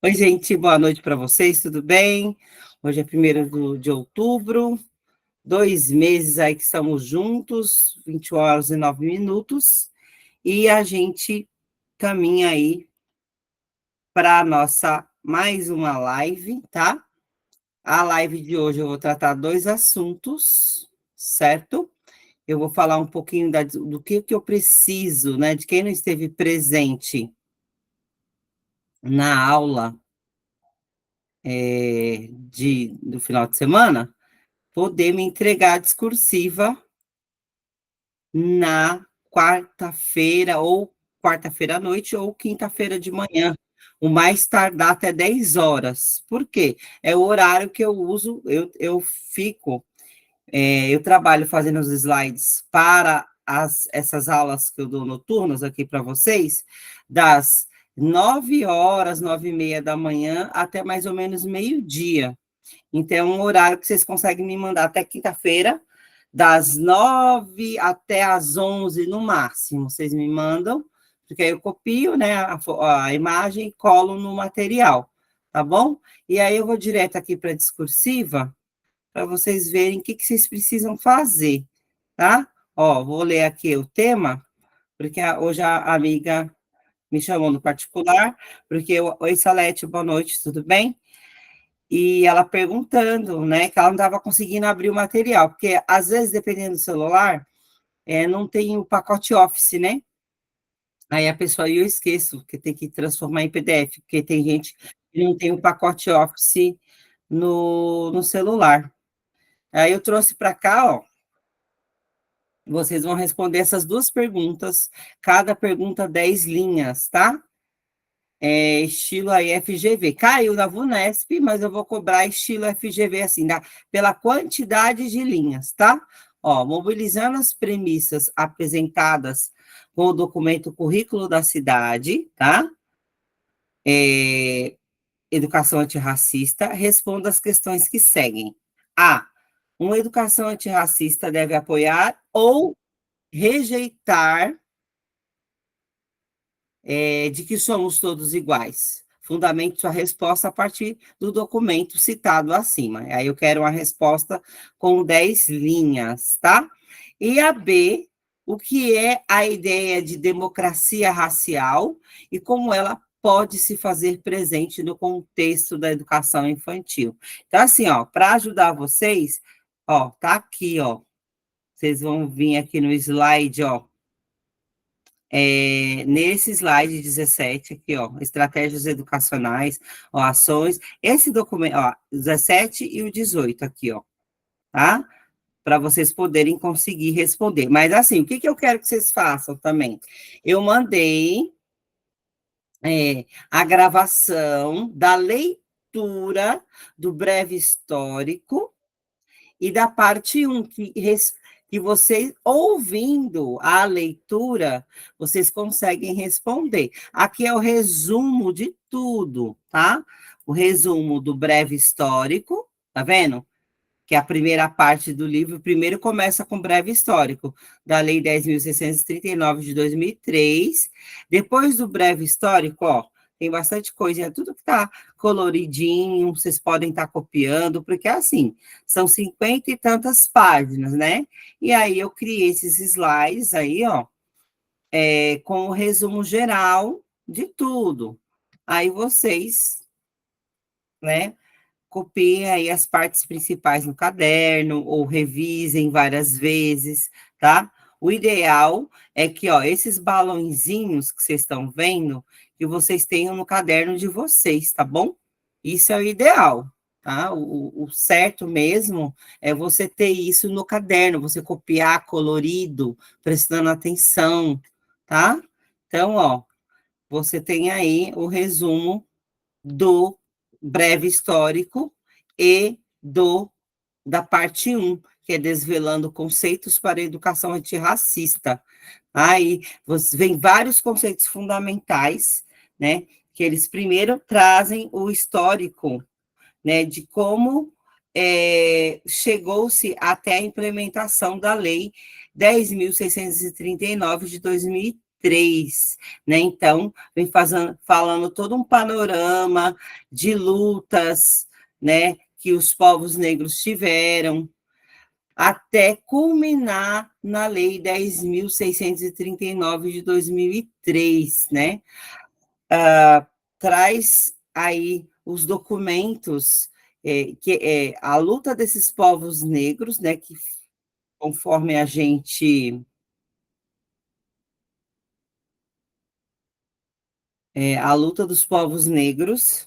Oi, gente, boa noite para vocês, tudo bem? Hoje é 1º de outubro, 2 meses aí que estamos juntos, 20 horas e 9 minutos, e a gente caminha aí para a nossa mais uma live, tá? A live de hoje eu vou tratar dois assuntos, certo? Eu vou falar um pouquinho do que eu preciso, né? De quem não esteve presente na aula do final de semana, poder me entregar a discursiva na quarta-feira, ou quarta-feira à noite, ou quinta-feira de manhã, o mais tardar até 10 horas. Por quê? É o horário que eu uso, eu trabalho fazendo os slides para essas aulas que eu dou noturnas aqui para vocês, das 9 horas, 9h30 da manhã, até mais ou menos meio-dia. Então, é um horário que vocês conseguem me mandar até quinta-feira, das 9 até as 11 no máximo. Vocês me mandam, porque aí eu copio, né, a imagem e colo no material, tá bom? E aí eu vou direto aqui para a discursiva, para vocês verem o que vocês precisam fazer, tá? Ó, vou ler aqui o tema, porque hoje a amiga me chamou no particular, porque, oi, Salete, boa noite, tudo bem? E ela perguntando, né, que ela não estava conseguindo abrir o material, porque às vezes, dependendo do celular, não tem o pacote Office, né? Aí a pessoa, eu esqueço que tem que transformar em PDF, porque tem gente que não tem o pacote Office no celular. Aí eu trouxe para cá, ó, vocês vão responder essas duas perguntas, cada pergunta 10 linhas, tá? Estilo aí FGV. Caiu da VUNESP, mas eu vou cobrar estilo FGV assim, pela quantidade de linhas, tá? Ó, mobilizando as premissas apresentadas com o documento Currículo da Cidade, tá? Educação antirracista, responda as questões que seguem. A. Uma educação antirracista deve apoiar ou rejeitar de que somos todos iguais. Fundamente sua resposta a partir do documento citado acima. Aí eu quero uma resposta com 10 linhas, tá? E a B, o que é a ideia de democracia racial e como ela pode se fazer presente no contexto da educação infantil. Então, assim, ó, para ajudar vocês, ó, tá aqui, ó. Vocês vão vir aqui no slide, ó, nesse slide 17 aqui, ó, estratégias educacionais, ó, ações, esse documento, ó, 17 e o 18 aqui, ó, tá? Para vocês poderem conseguir responder. Mas, assim, o que eu quero que vocês façam também? Eu mandei a gravação da leitura do breve histórico e da parte 1, que vocês, ouvindo a leitura, vocês conseguem responder. Aqui é o resumo de tudo, tá? O resumo do breve histórico, tá vendo? Que é a primeira parte do livro. Primeiro começa com breve histórico da Lei 10.639 de 2003. Depois do breve histórico, ó, tem bastante coisa, tudo que está coloridinho, vocês podem estar copiando, porque assim, são 50 e tantas páginas, né? E aí eu criei esses slides aí, ó, com o resumo geral de tudo. Aí vocês, né, copiem aí as partes principais no caderno, ou revisem várias vezes, tá? O ideal é que, ó, esses balãozinhos que vocês estão vendo, que vocês tenham no caderno de vocês, tá bom? Isso é o ideal, tá? O certo mesmo é você ter isso no caderno, você copiar colorido, prestando atenção, tá? Então, ó, você tem aí o resumo do breve histórico e da parte 1, que é desvelando conceitos para a educação antirracista. Aí vem vários conceitos fundamentais, né? Que eles primeiro trazem o histórico, né? De como chegou-se até a implementação da Lei 10.639 de 2003. 2003, né? Então, vem falando todo um panorama de lutas, né, que os povos negros tiveram, até culminar na Lei 10.639 de 2003, né? Traz aí os documentos que é a luta desses povos negros, né? Que conforme a luta dos povos negros,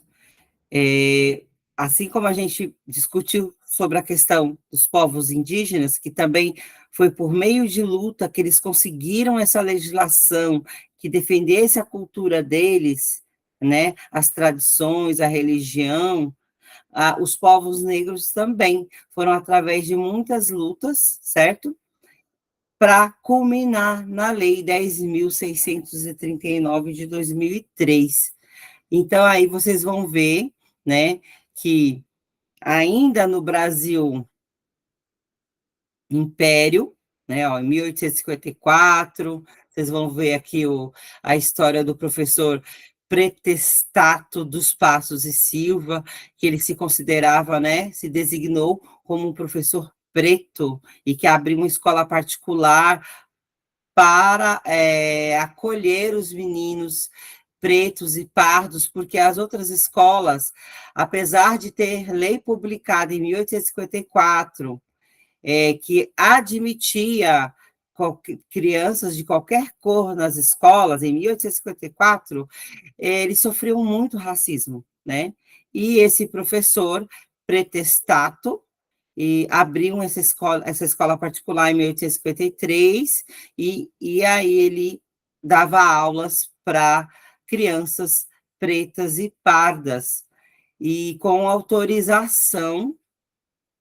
é, assim como a gente discutiu sobre a questão dos povos indígenas, que também foi por meio de luta que eles conseguiram essa legislação que defendesse a cultura deles, né, as tradições, a religião, os povos negros também foram através de muitas lutas, certo? Para culminar na Lei 10.639 de 2003. Então, aí vocês vão ver, né, que ainda no Brasil Império, né, ó, em 1854, vocês vão ver aqui a história do professor Pretestato dos Passos e Silva, que ele se considerava, né, se designou como um professor preto e que abriu uma escola particular para acolher os meninos pretos e pardos, porque as outras escolas, apesar de ter lei publicada em 1854, que admitia crianças de qualquer cor nas escolas, em 1854, eles sofriam muito racismo, né? E esse professor pretestato e abriu essa escola particular em 1853, e aí ele dava aulas para crianças pretas e pardas, e com autorização,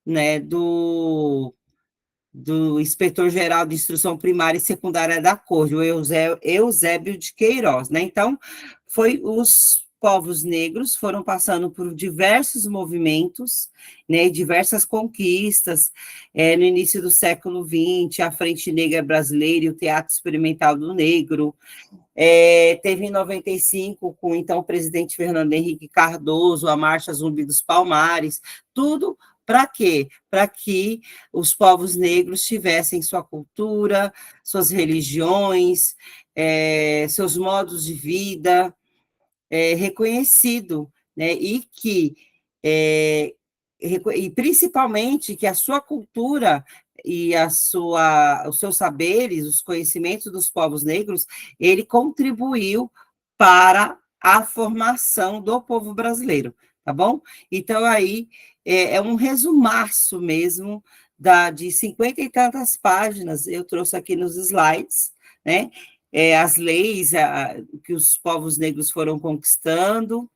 né, do inspetor-geral de instrução primária e secundária da corte, o Eusébio de Queiroz, né? Então, os povos negros foram passando por diversos movimentos, né, diversas conquistas, no início do século XX, a Frente Negra Brasileira e o Teatro Experimental do Negro, teve em 95, com então o presidente Fernando Henrique Cardoso, a Marcha Zumbi dos Palmares, tudo para quê? Para que os povos negros tivessem sua cultura, suas religiões, seus modos de vida reconhecido, né? E principalmente que a sua cultura e os seus saberes, os conhecimentos dos povos negros, ele contribuiu para a formação do povo brasileiro, tá bom? Então, aí um resumaço mesmo de 50 e tantas páginas, eu trouxe aqui nos slides, né? As leis que os povos negros foram conquistando,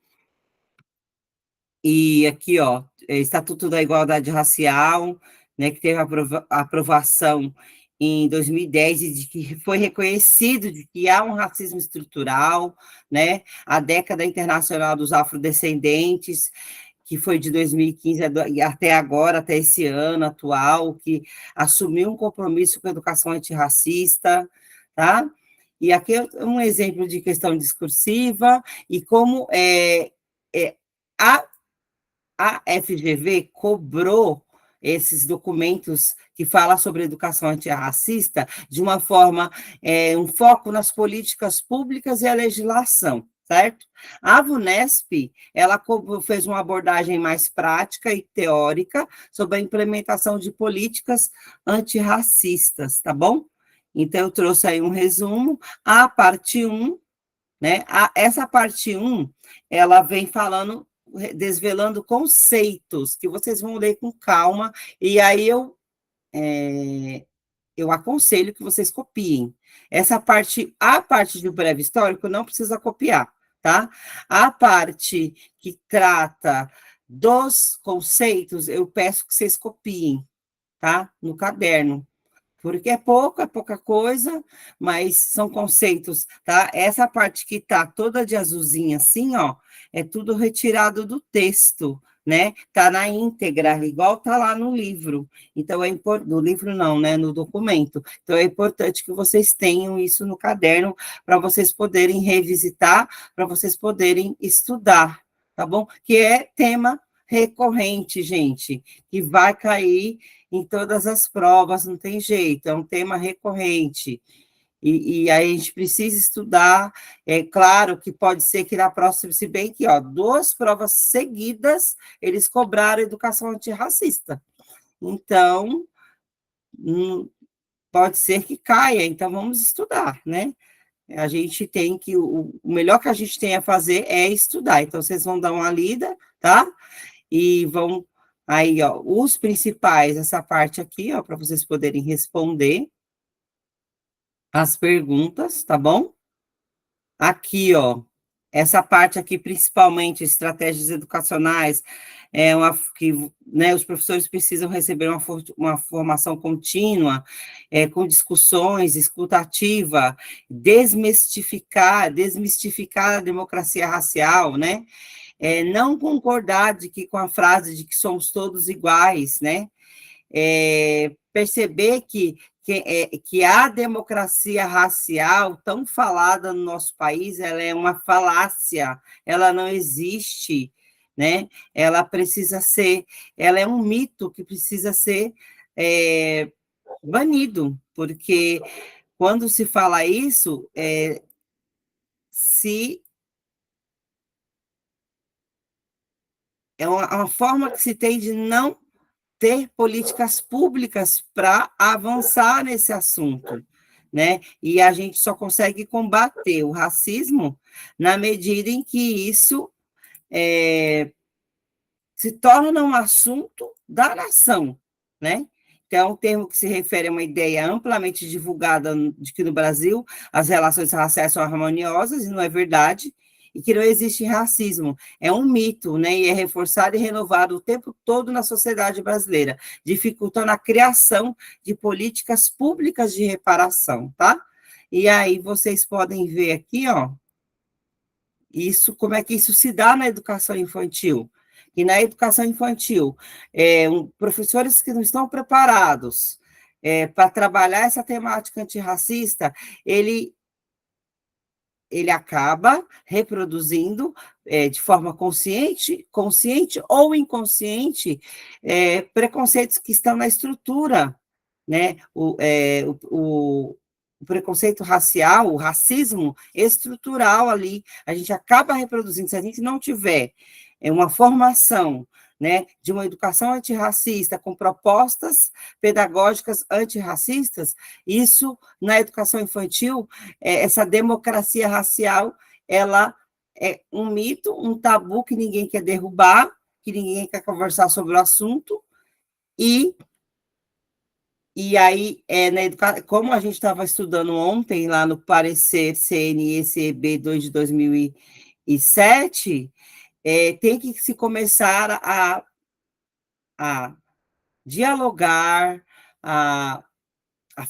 e aqui, ó, Estatuto da Igualdade Racial, né, que teve aprovação em 2010 e de que foi reconhecido de que há um racismo estrutural, né, a década internacional dos afrodescendentes, que foi de 2015 até agora, até esse ano atual, que assumiu um compromisso com a educação antirracista, tá? E aqui é um exemplo de questão discursiva e como a a FGV cobrou esses documentos que falam sobre educação antirracista de uma forma, um foco nas políticas públicas e a legislação, certo? A VUNESP, ela fez uma abordagem mais prática e teórica sobre a implementação de políticas antirracistas, tá bom? Então, eu trouxe aí um resumo. A parte 1, né? Essa parte 1, ela vem falando, desvelando conceitos que vocês vão ler com calma, e aí eu aconselho que vocês copiem. A parte do breve histórico não precisa copiar, tá? A parte que trata dos conceitos, eu peço que vocês copiem, tá? No caderno, porque é pouca coisa, mas são conceitos, tá? Essa parte que tá toda de azulzinha assim, ó, é tudo retirado do texto, né? Tá na íntegra, igual tá lá no livro. Então é importante, no livro não, né? No documento. Então é importante que vocês tenham isso no caderno para vocês poderem revisitar, para vocês poderem estudar, tá bom? Que é tema recorrente, gente, que vai cair em todas as provas, não tem jeito, é um tema recorrente. E aí a gente precisa estudar. É claro que pode ser que na próxima, se bem que, ó, 2 provas seguidas, eles cobraram educação antirracista. Então, pode ser que caia, então vamos estudar, né? A gente tem que, o melhor que a gente tem a fazer é estudar. Então, vocês vão dar uma lida, tá? E vão, aí, ó, os principais, essa parte aqui, ó, para vocês poderem responder as perguntas, tá bom? Aqui, ó, essa parte aqui, principalmente estratégias educacionais, é uma que, né, os professores precisam receber uma formação contínua, com discussões, escuta ativa, desmistificar a democracia racial, né? Não concordar com a frase de que somos todos iguais, né? Perceber que a democracia racial, tão falada no nosso país, ela é uma falácia, ela não existe, né? Ela é um mito que precisa ser banido, porque quando se fala isso, se é uma forma que se tem de não ter políticas públicas para avançar nesse assunto, né? E a gente só consegue combater o racismo na medida em que isso se torna um assunto da nação, né? Então, é um termo que se refere a uma ideia amplamente divulgada de que no Brasil as relações raciais são harmoniosas, e não é verdade, e que não existe racismo. É um mito, né? E é reforçado e renovado o tempo todo na sociedade brasileira, dificultando a criação de políticas públicas de reparação, tá? E aí vocês podem ver aqui, ó, isso, como é que isso se dá na educação infantil? E na educação infantil, professores que não estão preparados para trabalhar essa temática antirracista, ele acaba reproduzindo de forma consciente ou inconsciente, preconceitos que estão na estrutura, né? O preconceito racial, o racismo estrutural ali, a gente acaba reproduzindo. Se a gente não tiver uma formação, né, de uma educação antirracista, com propostas pedagógicas antirracistas, isso, na educação infantil, essa democracia racial, ela é um mito, um tabu que ninguém quer derrubar, que ninguém quer conversar sobre o assunto, e aí, como a gente estava estudando ontem, lá no parecer CNE-CEB 2 de 2007, tem que se começar a dialogar, a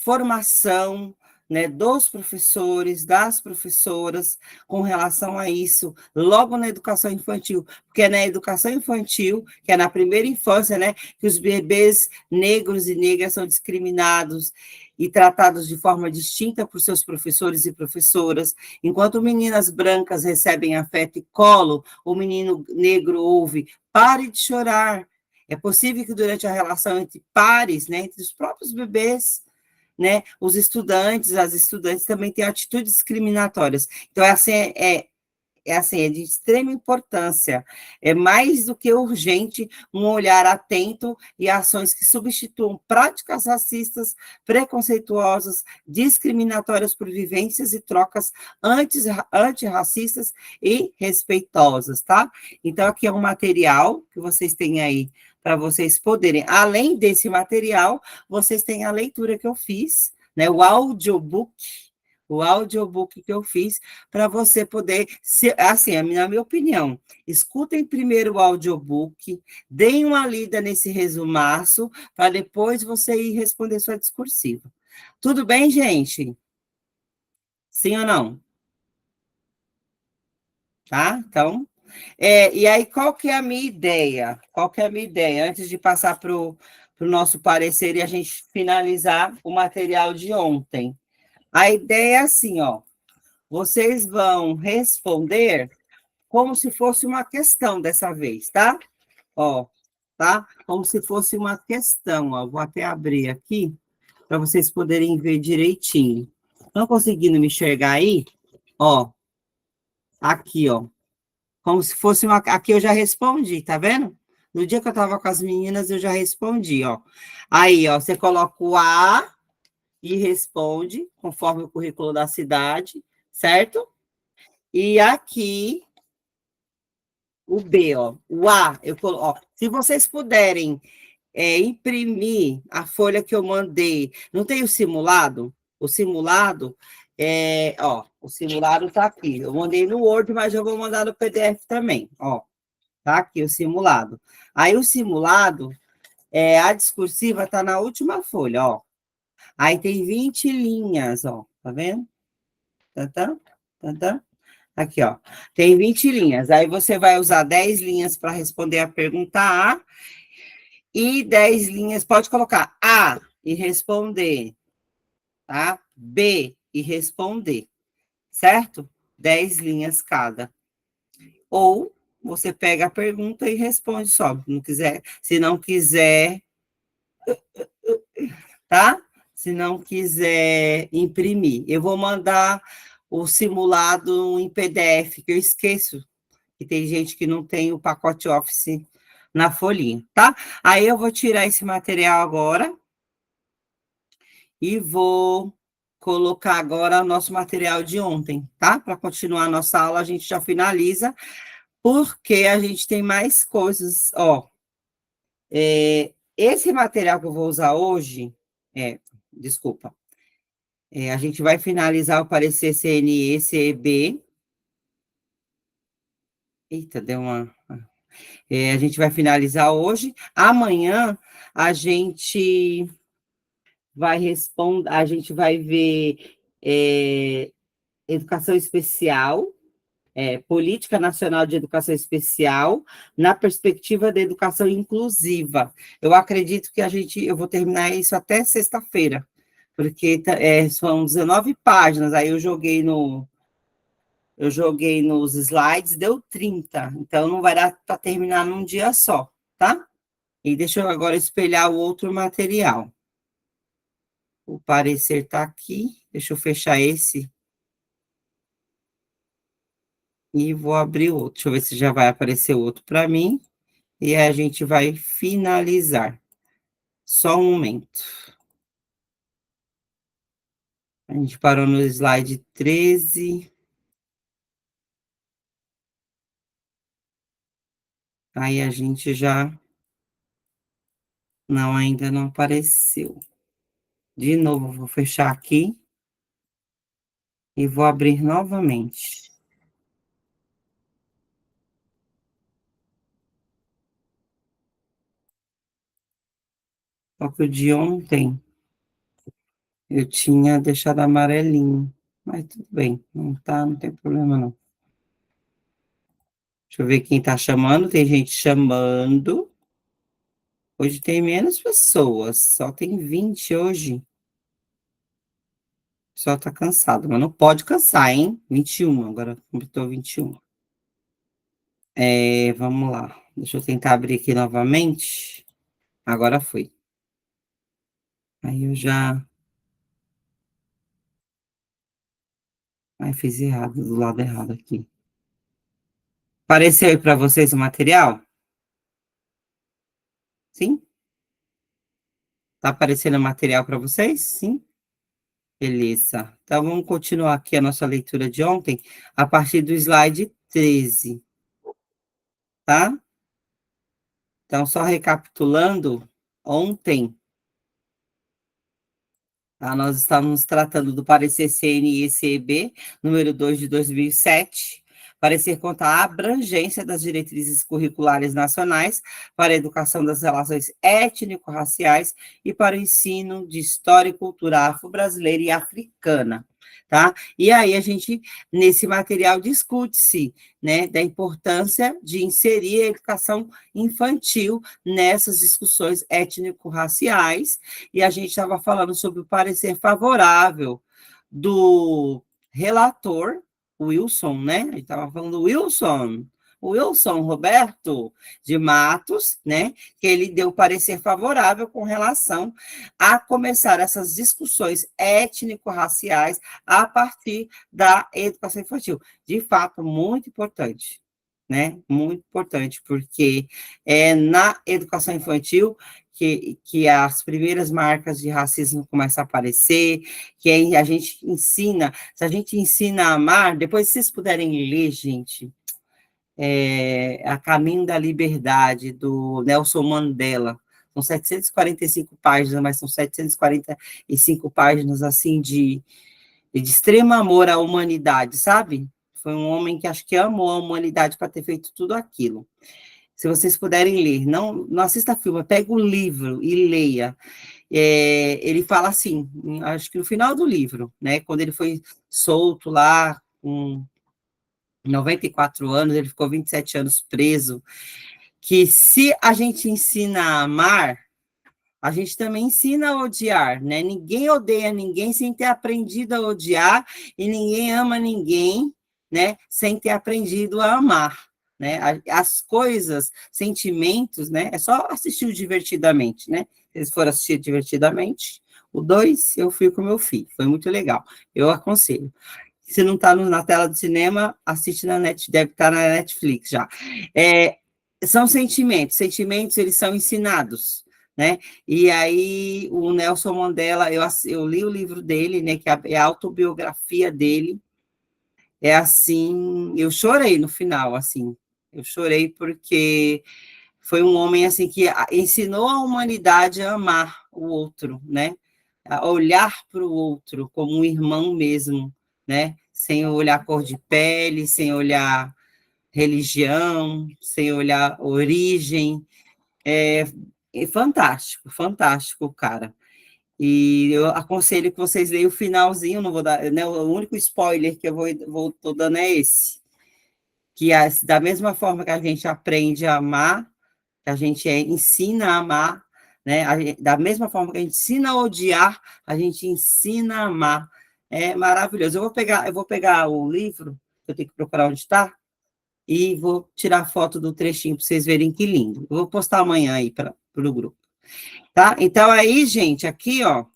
formação, né, dos professores, das professoras, com relação a isso, logo na educação infantil, porque é na educação infantil, que é na primeira infância, né, que os bebês negros e negras são discriminados e tratados de forma distinta por seus professores e professoras, enquanto meninas brancas recebem afeto e colo, o menino negro ouve: pare de chorar. É possível que durante a relação entre pares, né, entre os próprios bebês, né, os estudantes, as estudantes também têm atitudes discriminatórias. Então, é de extrema importância, é mais do que urgente um olhar atento e ações que substituam práticas racistas, preconceituosas, discriminatórias por vivências e trocas antirracistas e respeitosas, tá? Então, aqui é um material que vocês têm aí para vocês poderem, além desse material, vocês têm a leitura que eu fiz, né, o audiobook que eu fiz, para você poder, assim, na minha opinião, escutem primeiro o audiobook, deem uma lida nesse resumaço, para depois você ir responder sua discursiva. Tudo bem, gente? Sim ou não? Tá? Então, E aí, qual que é a minha ideia? Qual que é a minha ideia? Antes de passar para o nosso parecer e a gente finalizar o material de ontem. A ideia é assim, ó. Vocês vão responder como se fosse uma questão dessa vez, tá? Ó, tá? Como se fosse uma questão, ó. Vou até abrir aqui para vocês poderem ver direitinho. Estão conseguindo me enxergar aí? Ó, aqui, ó. Como se fosse uma. Aqui eu já respondi, tá vendo? No dia que eu estava com as meninas, eu já respondi, ó. Aí, ó, você coloca o A e responde, conforme o currículo da cidade, certo? E aqui, o B, ó. O A, ó. Se vocês puderem imprimir a folha que eu mandei, não tem o simulado? O simulado, o simulado está aqui. Eu mandei no Word, mas eu vou mandar no PDF também, ó. Tá aqui o simulado. Aí o simulado, a discursiva está na última folha, ó. Aí tem 20 linhas, ó. Tá vendo? Tantã, tantã. Aqui, ó. Tem 20 linhas. Aí você vai usar 10 linhas para responder a pergunta A e 10 linhas, pode colocar A e responder, tá? B e responder, certo? 10 linhas cada. Ou você pega a pergunta e responde só, se não quiser, tá? Se não quiser imprimir. Eu vou mandar o simulado em PDF, que eu esqueço que tem gente que não tem o pacote Office na folhinha, tá? Aí eu vou tirar esse material agora e vou colocar agora o nosso material de ontem, tá? Para continuar a nossa aula, a gente já finaliza, porque a gente tem mais coisas, ó. Esse material que eu vou usar hoje, desculpa, a gente vai finalizar o parecer CNE, CEB. Eita, deu uma. A gente vai finalizar hoje. Amanhã a gente vai responder, a gente vai ver educação especial, Política Nacional de Educação Especial, na perspectiva da educação inclusiva. Eu acredito que eu vou terminar isso até sexta-feira, porque são 19 páginas, aí eu joguei nos slides, deu 30, então não vai dar para terminar num dia só, tá? E deixa eu agora espelhar o outro material. O parecer está aqui, deixa eu fechar esse e vou abrir outro. Deixa eu ver se já vai aparecer outro para mim. E aí a gente vai finalizar. Só um momento. A gente parou no slide 13. Aí a gente já. Não, ainda não apareceu. De novo, vou fechar aqui e vou abrir novamente. Só que o de ontem eu tinha deixado amarelinho. Mas tudo bem, não tá, não tem problema não. Deixa eu ver quem tá chamando. Tem gente chamando. Hoje tem menos pessoas, só tem 20 hoje. O pessoal tá cansado, mas não pode cansar, hein? 21, agora completou 21. Vamos lá. Deixa eu tentar abrir aqui novamente. Agora foi. Aí eu já. Ai, fiz errado, do lado errado aqui. Apareceu aí para vocês o material? Sim? Tá aparecendo o material para vocês? Sim? Beleza. Então vamos continuar aqui a nossa leitura de ontem, a partir do slide 13, tá? Então, só recapitulando, ontem, tá, nós estávamos tratando do parecer CNE-CEB, número 2 de 2007, parecer quanto à abrangência das diretrizes curriculares nacionais para a educação das relações étnico-raciais e para o ensino de história e cultura afro-brasileira e africana. tá? E aí a gente, nesse material, discute-se, né, da importância de inserir a educação infantil nessas discussões étnico-raciais, e a gente estava falando sobre o parecer favorável do relator, Wilson, né? A gente estava falando do Wilson Roberto de Matos, né? Que ele deu parecer favorável com relação a começar essas discussões étnico-raciais a partir da educação infantil. De fato, muito importante, né? Muito importante, porque é na educação infantil que as primeiras marcas de racismo começam a aparecer, que aí a gente ensina, se a gente ensina a amar, depois se vocês puderem ler, gente, A Caminho da Liberdade, do Nelson Mandela, são 745 páginas, mas são 745 páginas, assim, de extremo amor à humanidade, sabe? Foi um homem que acho que amou a humanidade para ter feito tudo aquilo. Se vocês puderem ler, não assista filme, pega o livro e leia. Ele fala assim, acho que no final do livro, né, quando ele foi solto lá, com 94 anos, ele ficou 27 anos preso, que se a gente ensina a amar, a gente também ensina a odiar, né? Ninguém odeia ninguém sem ter aprendido a odiar, e ninguém ama ninguém, né, sem ter aprendido a amar, né? As coisas, sentimentos, né? É só assistir o Divertidamente, né? Se eles forem assistir Divertidamente, o 2, eu fui com meu filho, foi muito legal. Eu aconselho. Se não está na tela do cinema, assiste na net, deve estar na Netflix já. São sentimentos eles são ensinados, né? E aí o Nelson Mandela, eu li o livro dele, né? Que é a autobiografia dele. É assim, eu chorei no final, assim, eu chorei porque foi um homem assim que ensinou a humanidade a amar o outro, né? A olhar para o outro como um irmão mesmo, né? Sem olhar cor de pele, sem olhar religião, sem olhar origem. É fantástico, fantástico, cara. E eu aconselho que vocês leiam o finalzinho, não vou dar, né? O único spoiler que eu tô dando é esse. Que da mesma forma que a gente aprende a amar, que a gente ensina a amar, né? Da mesma forma que a gente ensina a odiar, a gente ensina a amar. É maravilhoso. Eu vou pegar o livro, eu tenho que procurar onde está, e vou tirar foto do trechinho para vocês verem que lindo. Eu vou postar amanhã aí para o grupo. Tá? Então, aí, gente, aqui, ó,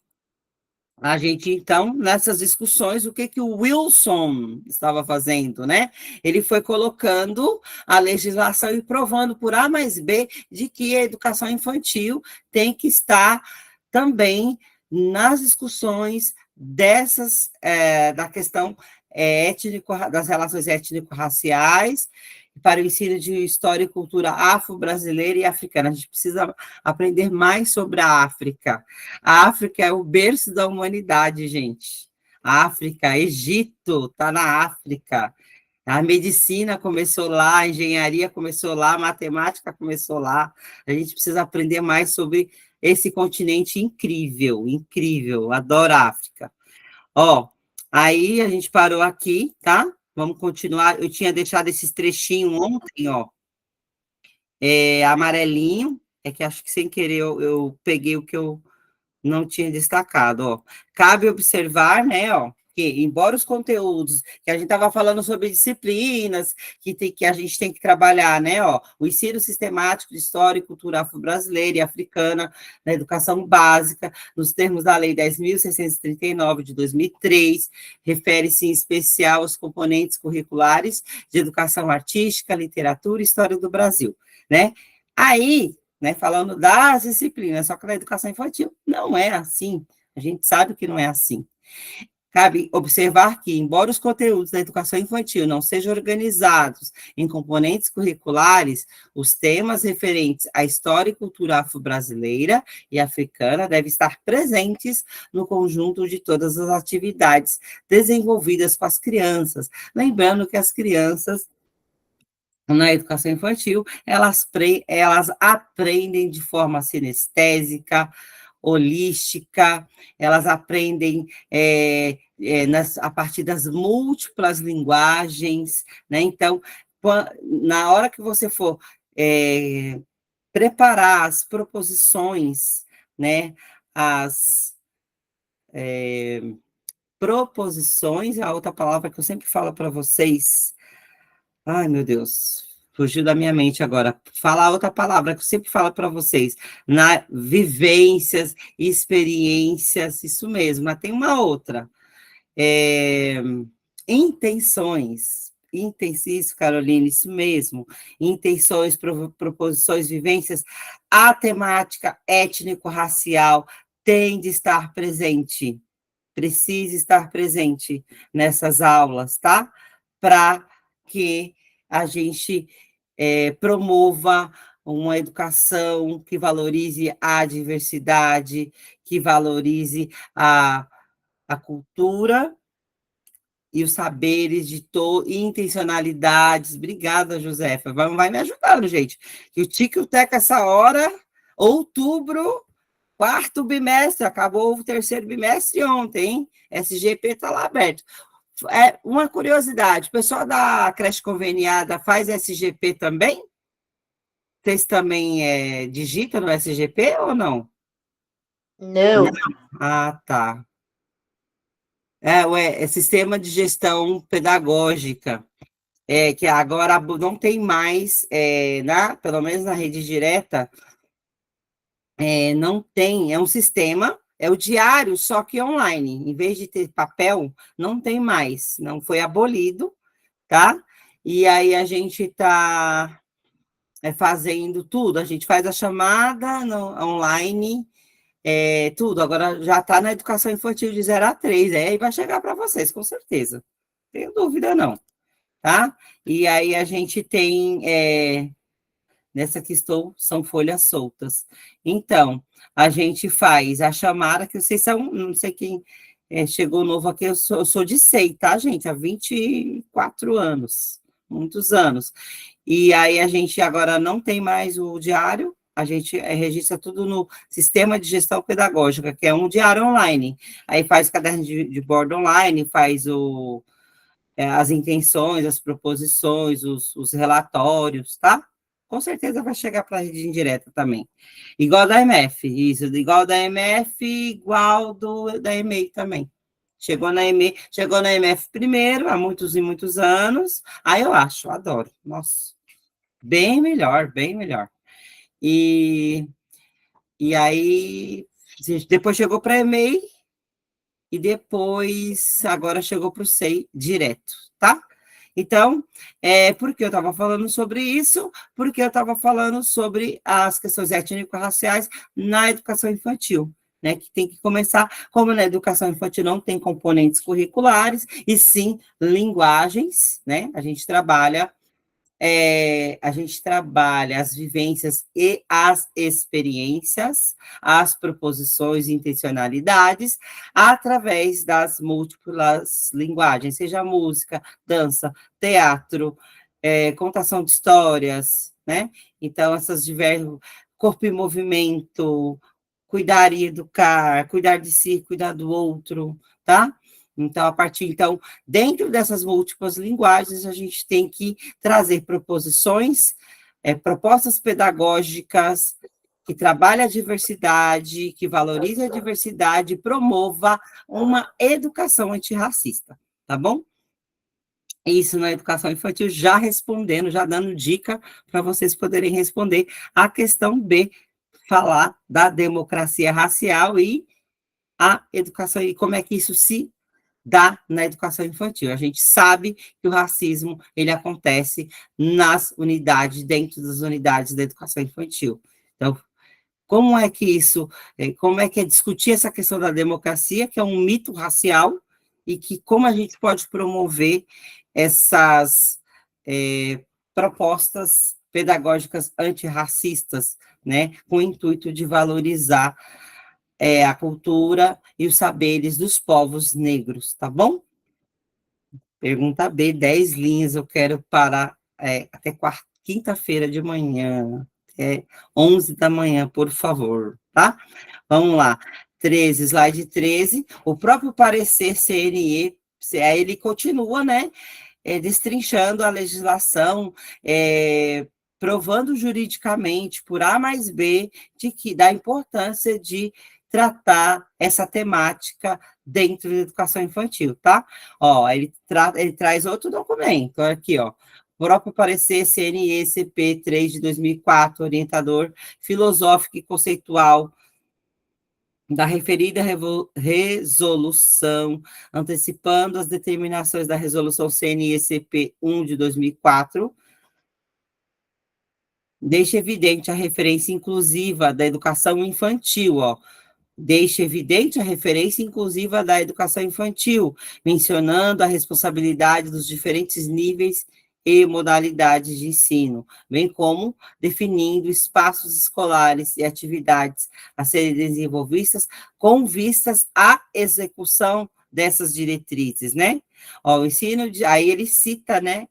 a gente, então, nessas discussões, o que que o Wilson estava fazendo, né? Ele foi colocando a legislação e provando por A mais B de que a educação infantil tem que estar também nas discussões da questão das relações étnico-raciais, para o ensino de história e cultura afro-brasileira e africana. A gente precisa aprender mais sobre a África. A África é o berço da humanidade, gente. A África, Egito, está na África. A medicina começou lá, a engenharia começou lá, a matemática começou lá. A gente precisa aprender mais sobre esse continente incrível, incrível. Adoro a África. Ó, aí a gente parou aqui, tá? Vamos continuar. Eu tinha deixado esses trechinhos ontem, ó. Amarelinho, é que acho que sem querer eu peguei o que eu não tinha destacado, ó. Cabe observar, né, ó, que embora os conteúdos que a gente estava falando sobre disciplinas que a gente tem que trabalhar, né, ó, o ensino sistemático de história e cultura afro-brasileira e africana na educação básica, nos termos da Lei 10.639 de 2003, refere-se em especial aos componentes curriculares de educação artística, literatura e história do Brasil, né? Aí, né, falando das disciplinas, só que na educação infantil não é assim. A gente sabe que não é assim. Cabe observar que, embora os conteúdos da educação infantil não sejam organizados em componentes curriculares, os temas referentes à história e cultura afro-brasileira e africana devem estar presentes no conjunto de todas as atividades desenvolvidas com as crianças. Lembrando que as crianças na educação infantil, elas aprendem de forma sinestésica, holística, elas aprendem a partir das múltiplas linguagens, né? Então, na hora que você for preparar as proposições, né? As proposições, a outra palavra que eu sempre falo para vocês. Ai, meu Deus, fugiu da minha mente agora. Falar outra palavra que eu sempre falo para vocês. Na vivências, experiências, isso mesmo, mas tem uma outra. É, intenções. Isso, Carolina, isso mesmo. Intenções, proposições, vivências. A temática étnico-racial tem de estar presente. Precisa estar presente nessas aulas, tá? Para que a gente promova uma educação que valorize a diversidade, que valorize a cultura e os saberes de e intencionalidades. Obrigada, Josefa. Vai me ajudando, gente. Que o Tique e o Teca, essa hora, outubro, quarto bimestre, acabou o terceiro bimestre ontem, hein? SGP está lá aberto. Uma curiosidade, o pessoal da creche conveniada faz SGP também? Vocês também digitam no SGP ou não? Não. Ah, tá. É sistema de gestão pedagógica, que agora não tem mais, pelo menos na rede direta, não tem, é um sistema, é o diário, só que online, em vez de ter papel, não tem mais, não foi abolido, tá? E aí a gente está fazendo tudo, a gente faz a chamada online, tudo, agora já está na educação infantil de 0 a 3, aí vai chegar para vocês, com certeza, não tenho dúvida não, tá? E aí a gente tem, nessa que estou, são folhas soltas. Então, a gente faz a chamada, que vocês são, não sei quem chegou novo aqui, eu sou de SEI, tá, gente? Há 24 anos, muitos anos. E aí a gente agora não tem mais o diário, a gente registra tudo no sistema de gestão pedagógica, que é um diário online. Aí faz o caderno de bordo online, faz as intenções, as proposições, os relatórios, tá? Com certeza vai chegar para a rede indireta também. Igual da MF, isso, igual da MF, igual da EMEI também. Chegou na MF primeiro, há muitos e muitos anos. Aí eu acho, adoro. Nossa, bem melhor, bem melhor. E aí, depois chegou para a EMEI, e depois, agora chegou para o SEI direto, tá? Então, por que eu estava falando sobre isso? Porque eu estava falando sobre as questões étnico-raciais na educação infantil, né? Que tem que começar, como na educação infantil não tem componentes curriculares, e sim linguagens, né? A gente trabalha as vivências e as experiências, as proposições e intencionalidades, através das múltiplas linguagens, seja música, dança, teatro, contação de histórias, né? Então, essas diversas, corpo em movimento, cuidar e educar, cuidar de si, cuidar do outro, tá? Então, dentro dessas múltiplas linguagens, a gente tem que trazer proposições, propostas pedagógicas que trabalhem a diversidade, que valorize a diversidade, promova uma educação antirracista, tá bom? Isso na educação infantil, já respondendo, já dando dica para vocês poderem responder a questão B, falar da democracia racial e a educação, e como é que isso se dá na educação infantil. A gente sabe que o racismo, ele acontece nas unidades, dentro das unidades da educação infantil. Então, como é que é discutir essa questão da democracia, que é um mito racial, e que como a gente pode promover essas propostas pedagógicas antirracistas, né, com o intuito de valorizar a cultura e os saberes dos povos negros, tá bom? Pergunta B, 10 linhas, eu quero parar até quinta-feira de manhã, 11 da manhã, por favor, tá? Vamos lá. 13, slide 13, o próprio parecer CNE, aí ele continua, né, destrinchando a legislação, provando juridicamente, por A mais B, da importância de tratar essa temática dentro da educação infantil, tá? Ó, ele traz outro documento, aqui, ó, o próprio parecer CNE-CP 3 de 2004, orientador filosófico e conceitual da referida resolução, antecipando as determinações da resolução CNE-CP 1 de 2004, deixa evidente a referência inclusiva da educação infantil, ó, deixa evidente a referência inclusiva da educação infantil, mencionando a responsabilidade dos diferentes níveis e modalidades de ensino, bem como definindo espaços escolares e atividades a serem desenvolvidas com vistas à execução dessas diretrizes, né? Ó, o ensino aí ele cita, né,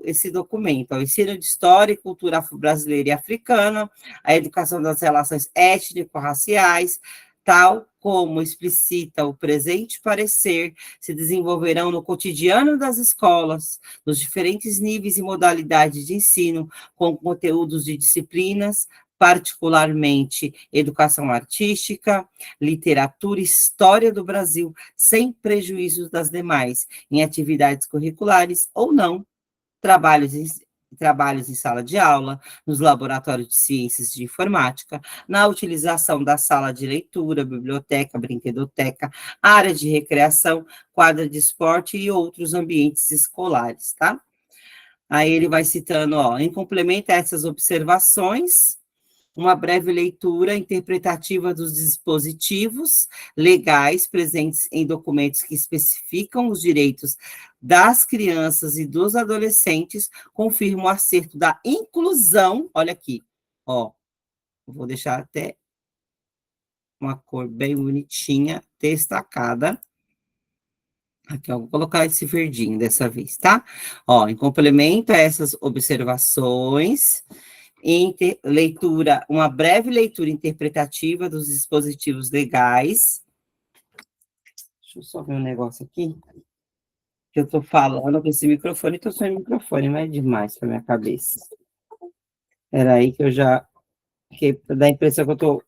esse documento, ó, o ensino de história e cultura brasileira e africana, a educação das relações étnico-raciais, tal como explicita o presente parecer, se desenvolverão no cotidiano das escolas, nos diferentes níveis e modalidades de ensino, com conteúdos de disciplinas, particularmente educação artística, literatura e história do Brasil, sem prejuízo das demais, em atividades curriculares ou não, trabalhos em sala de aula, nos laboratórios de ciências de informática, na utilização da sala de leitura, biblioteca, brinquedoteca, área de recreação, quadra de esporte e outros ambientes escolares, tá? Aí ele vai citando, ó, em complemento a essas observações, uma breve leitura interpretativa dos dispositivos legais presentes em documentos que especificam os direitos das crianças e dos adolescentes, confirma o acerto da inclusão, olha aqui, ó, vou deixar até uma cor bem bonitinha, destacada, aqui, ó, vou colocar esse verdinho dessa vez, tá? Ó, em complemento a essas observações, leitura, uma breve leitura interpretativa dos dispositivos legais. Deixa eu só ver um negócio aqui, que eu estou falando com esse microfone, estou sem microfone, não é demais para minha cabeça. Era aí que eu já, que dá a impressão que eu estou...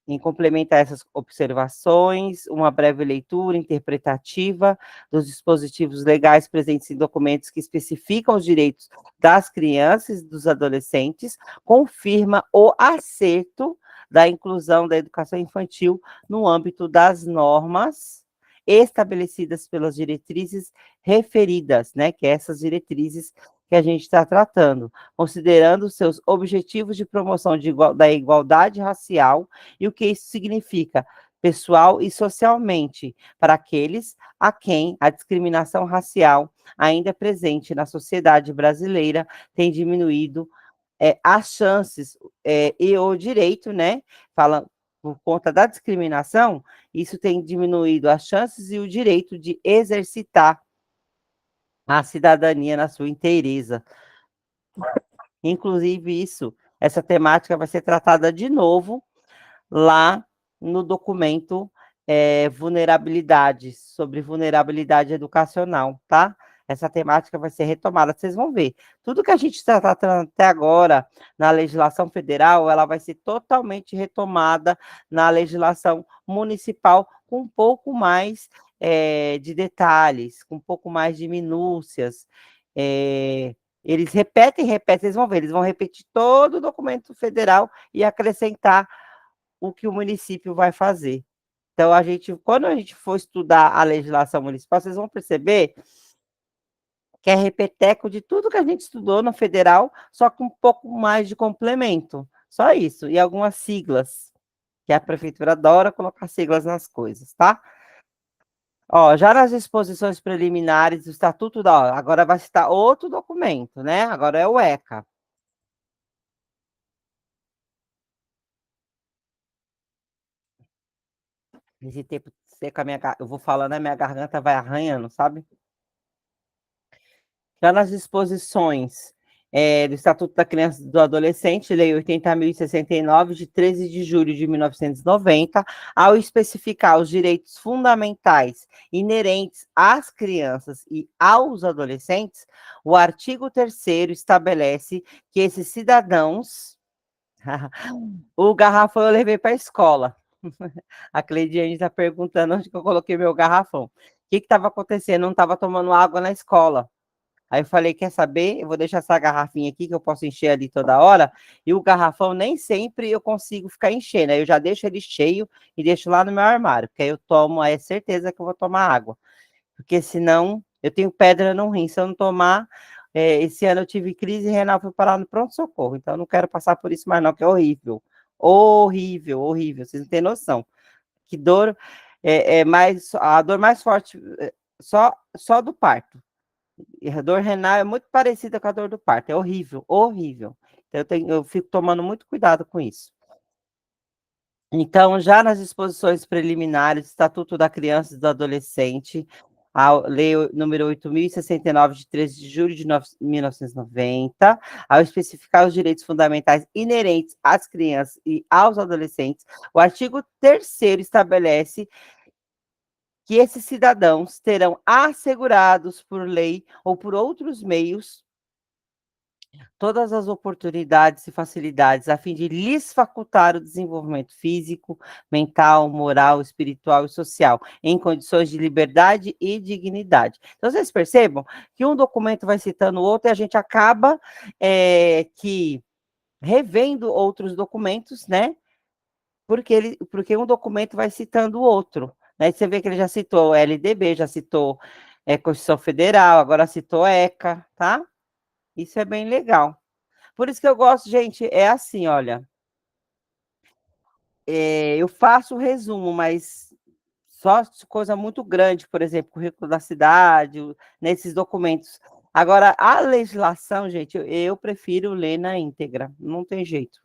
Em complemento a essas observações, uma breve leitura interpretativa dos dispositivos legais presentes em documentos que especificam os direitos das crianças e dos adolescentes, confirma o acerto da inclusão da educação infantil no âmbito das normas estabelecidas pelas diretrizes referidas, né, que é essas diretrizes que a gente está tratando, considerando seus objetivos de promoção da igualdade racial e o que isso significa pessoal e socialmente para aqueles a quem a discriminação racial ainda presente na sociedade brasileira tem diminuído as chances e o direito, né? Fala, por conta da discriminação, isso tem diminuído as chances e o direito de exercitar a cidadania na sua inteireza. Inclusive, essa temática vai ser tratada de novo lá no documento vulnerabilidade, sobre vulnerabilidade educacional, tá? Essa temática vai ser retomada, vocês vão ver. Tudo que a gente está tratando até agora na legislação federal, ela vai ser totalmente retomada na legislação municipal, com um pouco mais de detalhes, com um pouco mais de minúcias. Eles repetem, vocês vão ver, eles vão repetir todo o documento federal e acrescentar o que o município vai fazer. Então, quando a gente for estudar a legislação municipal, vocês vão perceber que é repeteco de tudo que a gente estudou no federal, só com um pouco mais de complemento. Só isso. E algumas siglas, que a prefeitura adora colocar siglas nas coisas, tá? Ó, já nas disposições preliminares do Estatuto agora vai citar outro documento, né? Agora é o ECA. Esse tempo seca, eu vou falando, a minha garganta vai arranhando, sabe? Já nas disposições do Estatuto da Criança e do Adolescente, Lei 80.069, de 13 de julho de 1990, ao especificar os direitos fundamentais inerentes às crianças e aos adolescentes, o artigo 3º estabelece que esses cidadãos... O garrafão eu levei para a escola. A Cleidiane está perguntando onde que eu coloquei meu garrafão. O que estava acontecendo? Eu não estava tomando água na escola. Aí eu falei, quer saber? Eu vou deixar essa garrafinha aqui, que eu posso encher ali toda hora, e o garrafão nem sempre eu consigo ficar enchendo, aí eu já deixo ele cheio e deixo lá no meu armário, porque aí eu tomo, aí é certeza que eu vou tomar água, porque senão eu tenho pedra no rim, se eu não tomar, esse ano eu tive crise renal, fui parar no pronto-socorro, então eu não quero passar por isso mais não, que é horrível, horrível, horrível, vocês não têm noção, que dor, a dor mais forte, só do parto. E a dor renal é muito parecida com a dor do parto, é horrível, horrível. Então, eu fico tomando muito cuidado com isso. Então, já nas disposições preliminares, Estatuto da Criança e do Adolescente, a Lei número 8.069, de 13 de julho de 1990, ao especificar os direitos fundamentais inerentes às crianças e aos adolescentes, o artigo 3º estabelece que esses cidadãos terão assegurados por lei ou por outros meios todas as oportunidades e facilidades a fim de lhes facultar o desenvolvimento físico, mental, moral, espiritual e social, em condições de liberdade e dignidade. Então, vocês percebam que um documento vai citando o outro e a gente acaba que revendo outros documentos, né? Porque um documento vai citando o outro. Né? Você vê que ele já citou o LDB, já citou Constituição Federal, agora citou ECA, tá? Isso é bem legal. Por isso que eu gosto, gente, é assim, olha, eu faço o resumo, mas só coisa muito grande, por exemplo, currículo da cidade, nesses documentos. Agora, a legislação, gente, eu prefiro ler na íntegra, não tem jeito.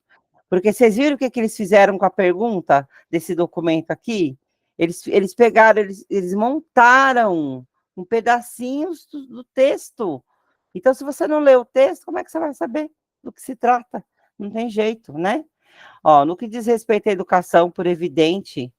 Porque vocês viram o que, que eles fizeram com a pergunta desse documento aqui? Eles pegaram, eles montaram um pedacinhos do texto. Então, se você não lê o texto, como é que você vai saber do que se trata? Não tem jeito, né? Ó, no que diz respeito à educação, por evidente,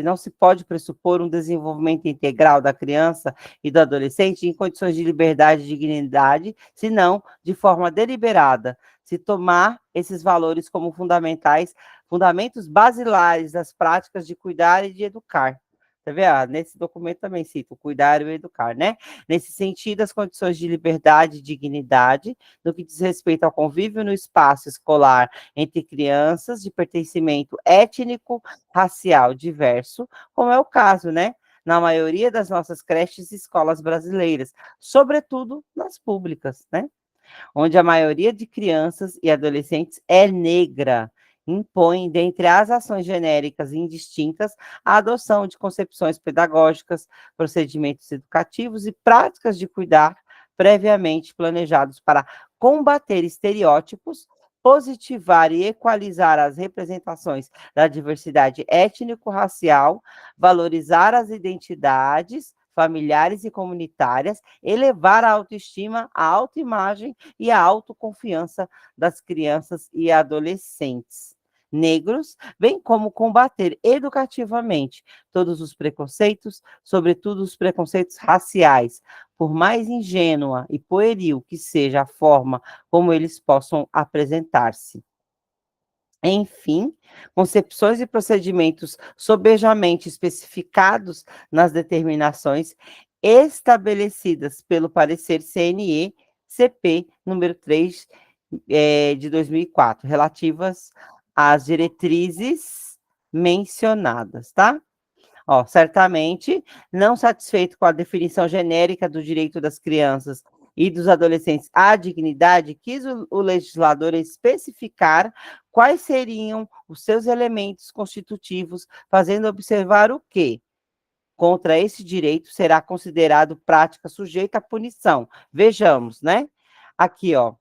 não se pode pressupor um desenvolvimento integral da criança e do adolescente em condições de liberdade e dignidade, senão de forma deliberada, se tomar esses valores como fundamentos basilares das práticas de cuidar e de educar. Tá vendo? Nesse documento também cito cuidar e educar, né? Nesse sentido, as condições de liberdade e dignidade, no que diz respeito ao convívio no espaço escolar entre crianças de pertencimento étnico, racial diverso, como é o caso, né? Na maioria das nossas creches e escolas brasileiras, sobretudo nas públicas, né? Onde a maioria de crianças e adolescentes é negra, impõe, dentre as ações genéricas e indistintas, a adoção de concepções pedagógicas, procedimentos educativos e práticas de cuidar previamente planejados para combater estereótipos, positivar e equalizar as representações da diversidade étnico-racial, valorizar as identidades familiares e comunitárias, elevar a autoestima, a autoimagem e a autoconfiança das crianças e adolescentes negros, bem como combater educativamente todos os preconceitos, sobretudo os preconceitos raciais, por mais ingênua e pueril que seja a forma como eles possam apresentar-se. Enfim, concepções e procedimentos sobejamente especificados nas determinações estabelecidas pelo parecer CNE-CP número 3 de 2004, relativas às diretrizes mencionadas, tá? Ó, certamente, não satisfeito com a definição genérica do direito das crianças e dos adolescentes à dignidade, quis o legislador especificar quais seriam os seus elementos constitutivos, fazendo observar o que, contra esse direito, será considerado prática sujeita à punição. Vejamos, né? Aqui, ó.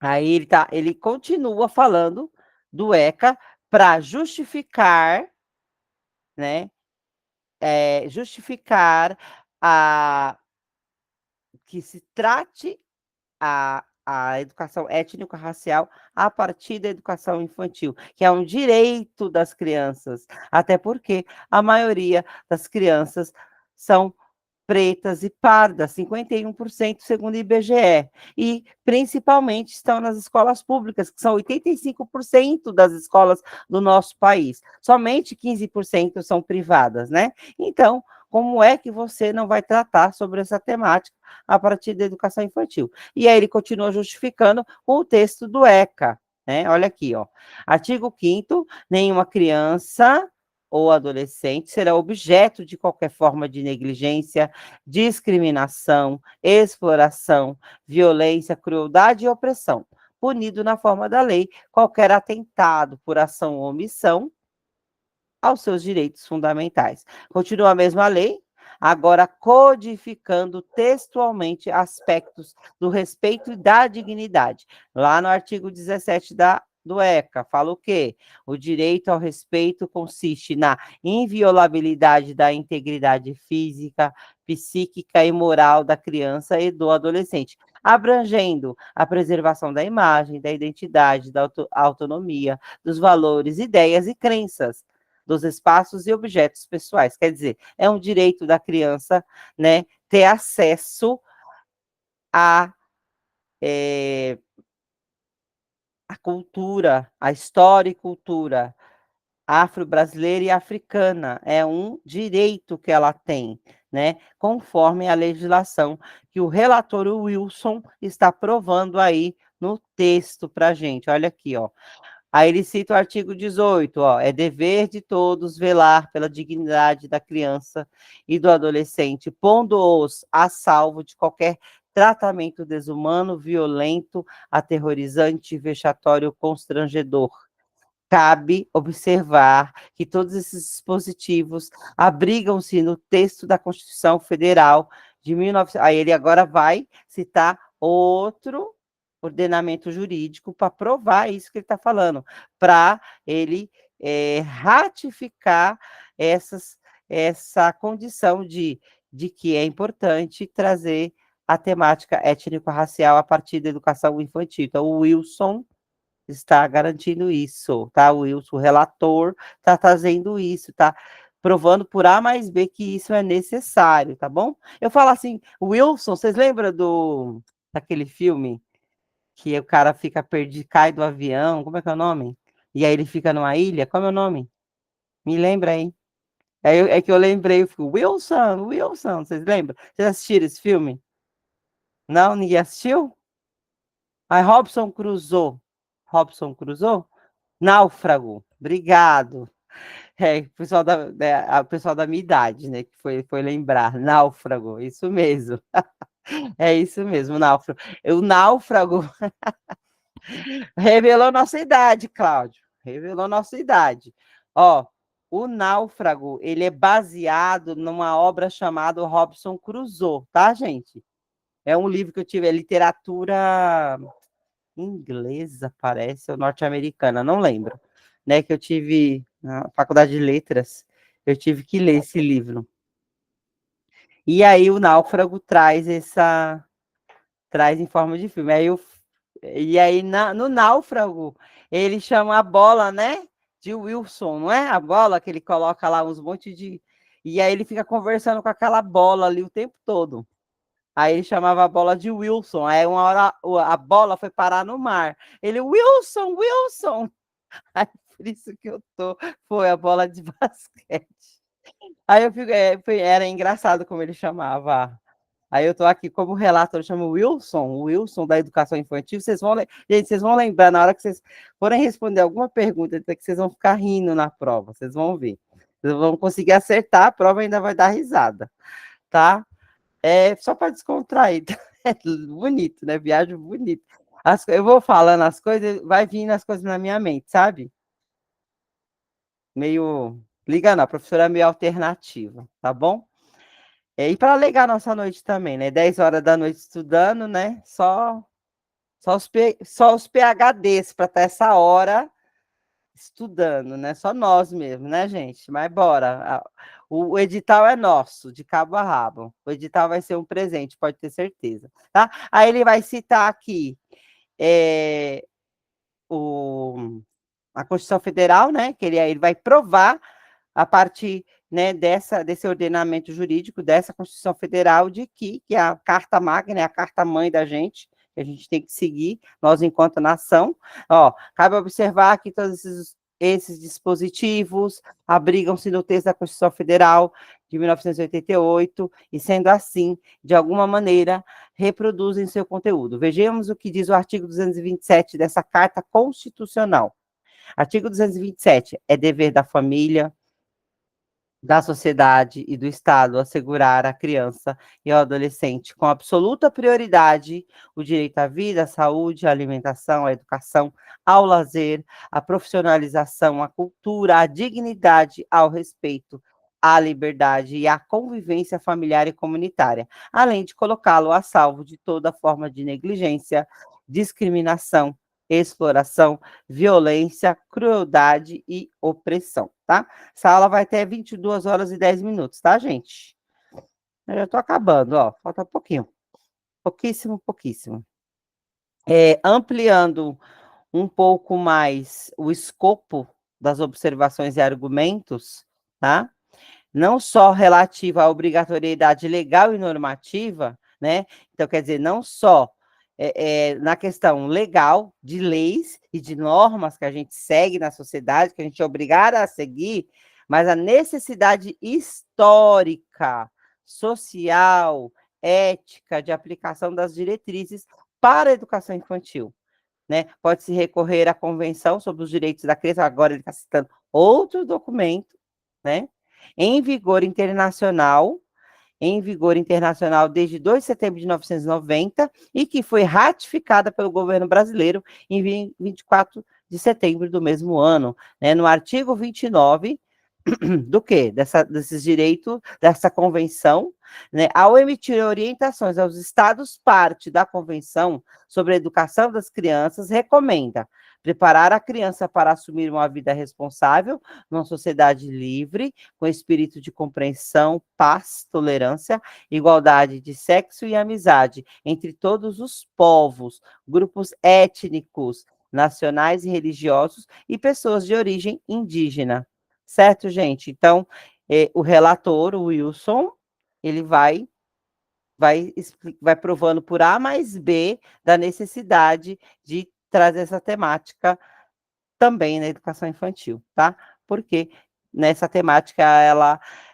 Aí ele continua falando do ECA para justificar, né? Justificar que se trate a educação étnico-racial a partir da educação infantil, que é um direito das crianças, até porque a maioria das crianças são pretas e pardas, 51% segundo o IBGE, e principalmente estão nas escolas públicas, que são 85% das escolas do nosso país. Somente 15% são privadas, né? Então, como é que você não vai tratar sobre essa temática a partir da educação infantil? E aí ele continua justificando com o texto do ECA, né? Olha aqui, ó. Artigo 5º, nenhuma criança ou adolescente será objeto de qualquer forma de negligência, discriminação, exploração, violência, crueldade e opressão, punido na forma da lei qualquer atentado por ação ou omissão aos seus direitos fundamentais. Continua a mesma lei, agora codificando textualmente aspectos do respeito e da dignidade. Lá no artigo 17 do ECA, fala o quê? O direito ao respeito consiste na inviolabilidade da integridade física, psíquica e moral da criança e do adolescente, abrangendo a preservação da imagem, da identidade, da autonomia, dos valores, ideias e crenças, dos espaços e objetos pessoais. Quer dizer, é um direito da criança, né, ter acesso à a cultura, a história e cultura afro-brasileira e africana. É um direito que ela tem, né? Conforme a legislação que o relator Wilson está provando aí no texto para a gente. Olha aqui, ó. Aí ele cita o artigo 18, ó, é dever de todos velar pela dignidade da criança e do adolescente, pondo-os a salvo de qualquer tratamento desumano, violento, aterrorizante, vexatório, constrangedor. Cabe observar que todos esses dispositivos abrigam-se no texto da Constituição Federal de 1900. Aí ele agora vai citar outro ordenamento jurídico para provar isso que ele está falando, para ele ratificar essa condição de que é importante trazer a temática étnico-racial a partir da educação infantil. Então, o Wilson está garantindo isso, tá? O Wilson, o relator, está trazendo isso, está provando por A mais B que isso é necessário, tá bom? Eu falo assim, Wilson, vocês lembram daquele filme que o cara fica perdido, cai do avião, como é que é o nome? E aí ele fica numa ilha, qual é o nome? Me lembra aí. É que eu lembrei, eu fico, Wilson, Wilson, vocês lembram? Vocês assistiram esse filme? Não, ninguém assistiu? Aí Robson Crusoe. Robson Crusoe? Náufrago. Obrigado. O pessoal o pessoal da minha idade, né, que foi lembrar. Náufrago, isso mesmo. É isso mesmo, náufrago. O náufrago revelou nossa idade, Cláudio. Revelou nossa idade. Ó, o Náufrago, ele é baseado numa obra chamada Robson Crusoe, tá, gente? É um livro que eu tive, é literatura inglesa, parece, ou norte-americana, não lembro, né, que eu tive na Faculdade de Letras, eu tive que ler esse livro. E aí o Náufrago traz em forma de filme. E aí no Náufrago, ele chama a bola, né, de Wilson, não é? A bola que ele coloca lá uns monte de... E aí ele fica conversando com aquela bola ali o tempo todo. Aí ele chamava a bola de Wilson. Aí uma hora a bola foi parar no mar. Ele, Wilson, Wilson! Aí por isso que foi a bola de basquete. Aí eu fico, era engraçado como ele chamava. Aí eu tô aqui como relator, eu chamo Wilson, o Wilson da educação infantil. Gente, vocês vão lembrar na hora que vocês forem responder alguma pergunta, que vocês vão ficar rindo na prova, vocês vão ver. Vocês vão conseguir acertar, a prova ainda vai dar risada, tá? É só para descontrair. É bonito, né? Viagem bonita. Eu vou falando as coisas, vai vindo as coisas na minha mente, sabe? Meio. Liga não, a professora é meio alternativa, tá bom? E para alegar nossa noite também, né? 10 horas da noite estudando, né? Só os PHDs para estar essa hora estudando, né? Só nós mesmo, né, gente? Mas bora. O edital é nosso, de cabo a rabo. O edital vai ser um presente, pode ter certeza, tá? Aí ele vai citar aqui a Constituição Federal, né? Que ele vai provar a partir, né, desse ordenamento jurídico, dessa Constituição Federal, de que é a Carta Magna, é a Carta Mãe da gente, que a gente tem que seguir, nós enquanto nação. Ó, cabe observar que todos esses dispositivos abrigam-se no texto da Constituição Federal de 1988, e sendo assim, de alguma maneira, reproduzem seu conteúdo. Vejamos o que diz o artigo 227 dessa Carta Constitucional. Artigo 227, é dever da família, da sociedade e do Estado assegurar à criança e ao adolescente com absoluta prioridade o direito à vida, à saúde, à alimentação, à educação, ao lazer, à profissionalização, à cultura, à dignidade, ao respeito, à liberdade e à convivência familiar e comunitária, além de colocá-lo a salvo de toda forma de negligência, discriminação, exploração, violência, crueldade e opressão, tá? Essa aula vai até 22 horas e 10 minutos, tá, gente? Eu já tô acabando, ó, falta pouquinho. Pouquíssimo, pouquíssimo. Ampliando um pouco mais o escopo das observações e argumentos, tá? Não só relativa à obrigatoriedade legal e normativa, né? Então, quer dizer, não só na questão legal, de leis e de normas que a gente segue na sociedade, que a gente é obrigada a seguir, mas a necessidade histórica, social, ética, de aplicação das diretrizes para a educação infantil, né? Pode-se recorrer à Convenção sobre os Direitos da Criança, agora ele está citando outro documento, né? Em vigor internacional desde 2 de setembro de 1990 e que foi ratificada pelo governo brasileiro em 24 de setembro do mesmo ano, né? No artigo 29 do quê? Desses direitos, dessa convenção, né? Ao emitir orientações aos estados parte da Convenção sobre a Educação das Crianças, recomenda preparar a criança para assumir uma vida responsável numa sociedade livre, com espírito de compreensão, paz, tolerância, igualdade de sexo e amizade entre todos os povos, grupos étnicos, nacionais e religiosos e pessoas de origem indígena. Certo, gente? Então, o relator, o Wilson, ele vai provando por A mais B da necessidade de trazer essa temática também na educação infantil, tá? Porque nessa temática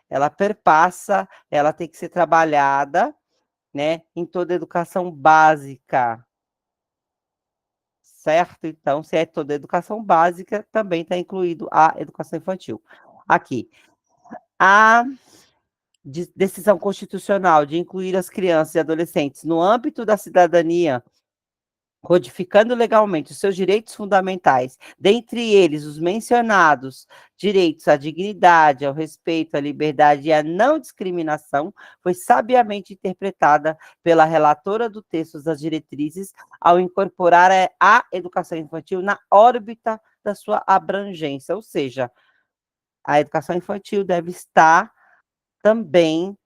ela perpassa, ela tem que ser trabalhada, né, em toda a educação básica, certo? Então, se é toda a educação básica, também está incluído a educação infantil. Aqui, a decisão constitucional de incluir as crianças e adolescentes no âmbito da cidadania, codificando legalmente os seus direitos fundamentais, dentre eles os mencionados direitos à dignidade, ao respeito, à liberdade e à não discriminação, foi sabiamente interpretada pela relatora do texto das diretrizes ao incorporar a educação infantil na órbita da sua abrangência, ou seja, a educação infantil deve estar também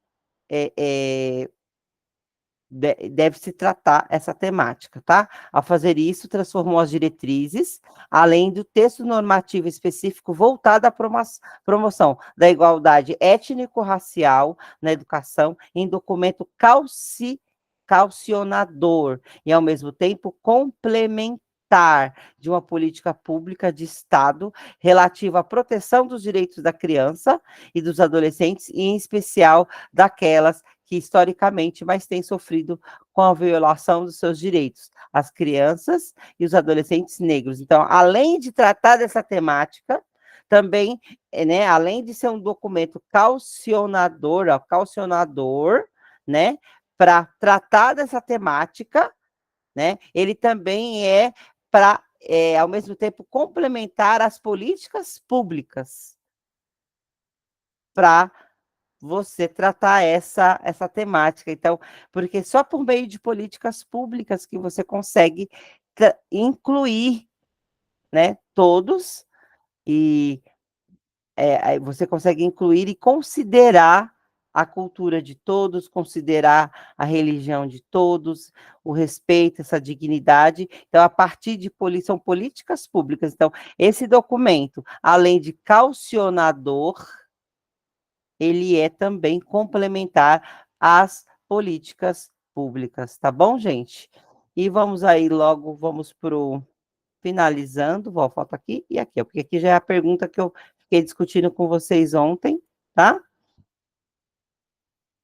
deve-se tratar essa temática, tá? Ao fazer isso, transformou as diretrizes, além do texto normativo específico voltado à promoção da igualdade étnico-racial na educação, em documento calcionador e, ao mesmo tempo, complementar de uma política pública de Estado relativa à proteção dos direitos da criança e dos adolescentes, e em especial daquelas que historicamente mais têm sofrido com a violação dos seus direitos, as crianças e os adolescentes negros. Então, além de tratar dessa temática, também, né, além de ser um documento calcionador, né, para tratar dessa temática, né, ele também é para, ao mesmo tempo, complementar as políticas públicas para você tratar essa temática. Então, porque só por meio de políticas públicas que você consegue incluir, né, todos, e, aí você consegue incluir e considerar a cultura de todos, considerar a religião de todos, o respeito, essa dignidade. Então, a partir de são políticas públicas. Então, esse documento, além de calcionador, ele é também complementar às políticas públicas, tá bom, gente? E vamos aí logo, vamos para o finalizando, ó, falta aqui e aqui, ó, porque aqui já é a pergunta que eu fiquei discutindo com vocês ontem, tá?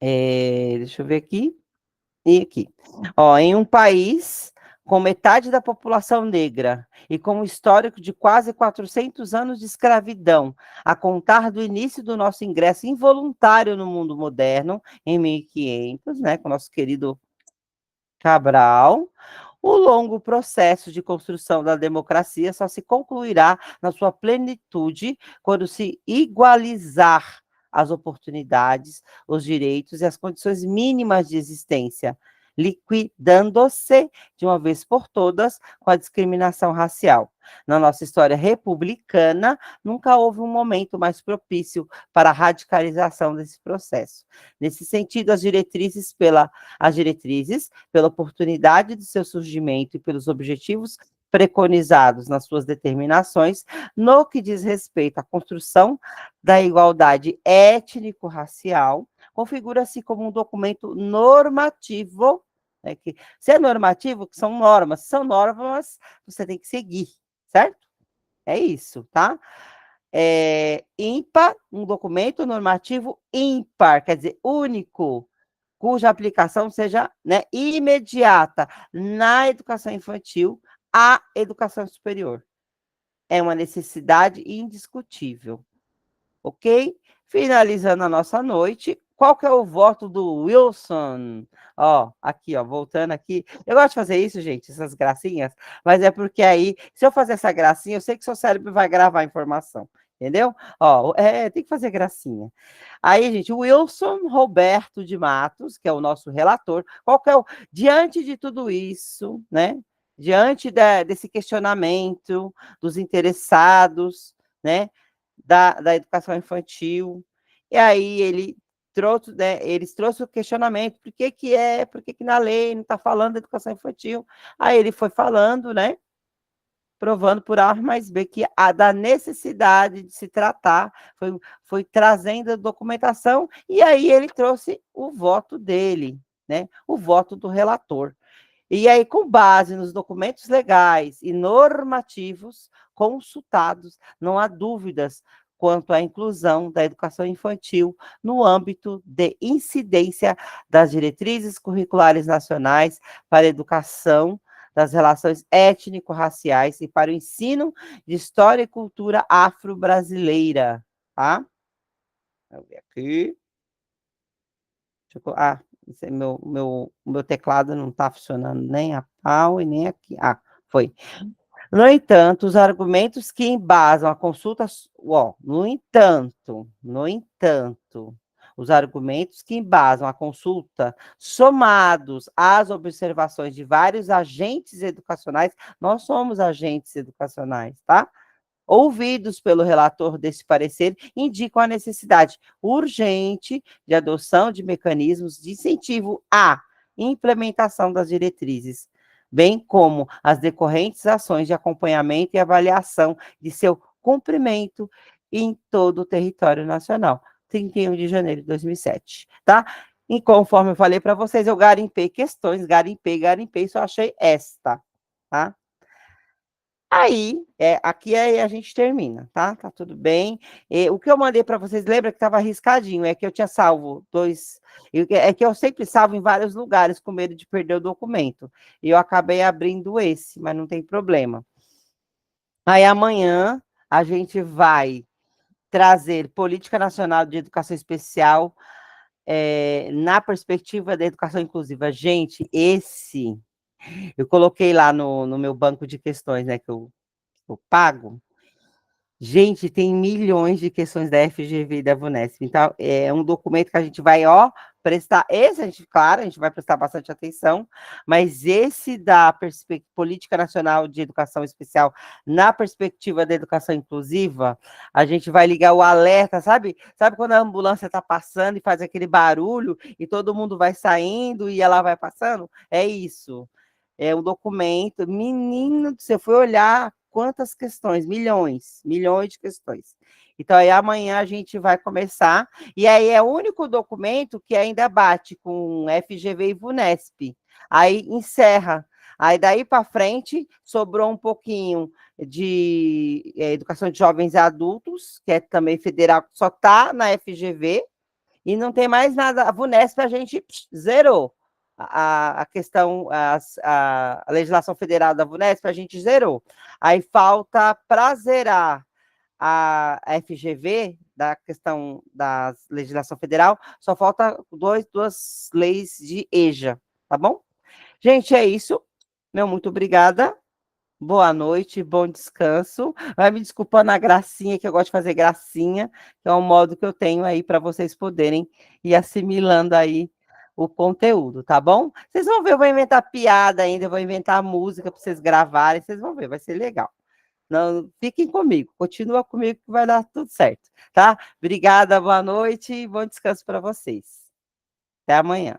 Deixa eu ver aqui e aqui. Ó, em um país com metade da população negra e com um histórico de quase 400 anos de escravidão, a contar do início do nosso ingresso involuntário no mundo moderno, em 1500, né, com o nosso querido Cabral, o longo processo de construção da democracia só se concluirá na sua plenitude quando se igualizar as oportunidades, os direitos e as condições mínimas de existência, liquidando-se de uma vez por todas com a discriminação racial. Na nossa história republicana, nunca houve um momento mais propício para a radicalização desse processo. Nesse sentido, as diretrizes, pela oportunidade de seu surgimento e pelos objetivos preconizados nas suas determinações, no que diz respeito à construção da igualdade étnico-racial, configura-se como um documento normativo, né, que, se é normativo, que são normas, você tem que seguir, certo? É isso, tá? Ímpar, um documento normativo ímpar, quer dizer, único, cuja aplicação seja, né, imediata na educação infantil à educação superior. É uma necessidade indiscutível, ok? Finalizando a nossa noite, qual que é o voto do Wilson? Ó, aqui, ó, voltando aqui. Eu gosto de fazer isso, gente, essas gracinhas, mas é porque aí, se eu fazer essa gracinha, eu sei que seu cérebro vai gravar a informação, entendeu? Ó, tem que fazer gracinha. Aí, gente, o Wilson Roberto de Matos, que é o nosso relator, qual que é diante de tudo isso, né? Diante desse questionamento dos interessados, né? Da educação infantil, e aí eles trouxeram o questionamento, por que na lei não está falando da educação infantil? Aí ele foi falando, né? Provando por A mais B que da necessidade de se tratar, foi trazendo a documentação, e aí ele trouxe o voto dele, né? O voto do relator. E aí, com base nos documentos legais e normativos consultados, não há dúvidas quanto à inclusão da educação infantil no âmbito de incidência das diretrizes curriculares nacionais para a educação das relações étnico-raciais e para o ensino de história e cultura afro-brasileira, tá? Vou ver aqui. O meu teclado não está funcionando nem a pau e nem aqui. Foi. No entanto, os argumentos que embasam a consulta, no entanto, os argumentos que embasam a consulta, somados às observações de vários agentes educacionais, nós somos agentes educacionais, tá? Ouvidos pelo relator desse parecer, indicam a necessidade urgente de adoção de mecanismos de incentivo à implementação das diretrizes, bem como as decorrentes ações de acompanhamento e avaliação de seu cumprimento em todo o território nacional. 31 de janeiro de 2007, tá? E conforme eu falei para vocês, eu garimpei questões, garimpei, só achei esta, tá? Aí, aqui a gente termina, tá? Tá tudo bem. O que eu mandei para vocês, lembra que estava arriscadinho, é que eu tinha salvo dois, é que eu sempre salvo em vários lugares com medo de perder o documento. E eu acabei abrindo esse, mas não tem problema. Aí amanhã a gente vai trazer Política Nacional de Educação Especial na perspectiva da educação inclusiva. Gente, eu coloquei lá no meu banco de questões, né, que eu pago. Gente, tem milhões de questões da FGV e da VUNESP. Então, é um documento que a gente vai, prestar, esse a gente, claro, a gente vai prestar bastante atenção, mas esse da Política Nacional de Educação Especial, na perspectiva da educação inclusiva, a gente vai ligar o alerta, sabe? Sabe quando a ambulância está passando e faz aquele barulho e todo mundo vai saindo e ela vai passando? É isso. É um documento, menino, você foi olhar quantas questões, milhões de questões. Então, aí amanhã a gente vai começar, e aí é o único documento que ainda bate com FGV e VUNESP. Aí encerra. Aí daí para frente sobrou um pouquinho de educação de jovens e adultos, que é também federal, só está na FGV, e não tem mais nada. A VUNESP a gente zerou. A questão, a legislação federal da VUNESP a gente zerou. Aí falta para zerar a FGV, da questão da legislação federal, só falta duas leis de EJA, tá bom? Gente, é isso. Meu, muito obrigada. Boa noite, bom descanso. Vai me desculpando a gracinha, que eu gosto de fazer gracinha, que é um modo que eu tenho aí para vocês poderem ir assimilando aí o conteúdo, tá bom? Vocês vão ver, eu vou inventar piada ainda, eu vou inventar música para vocês gravarem, vocês vão ver, vai ser legal. Não, fiquem comigo, continua comigo que vai dar tudo certo, tá? Obrigada, boa noite e bom descanso para vocês. Até amanhã.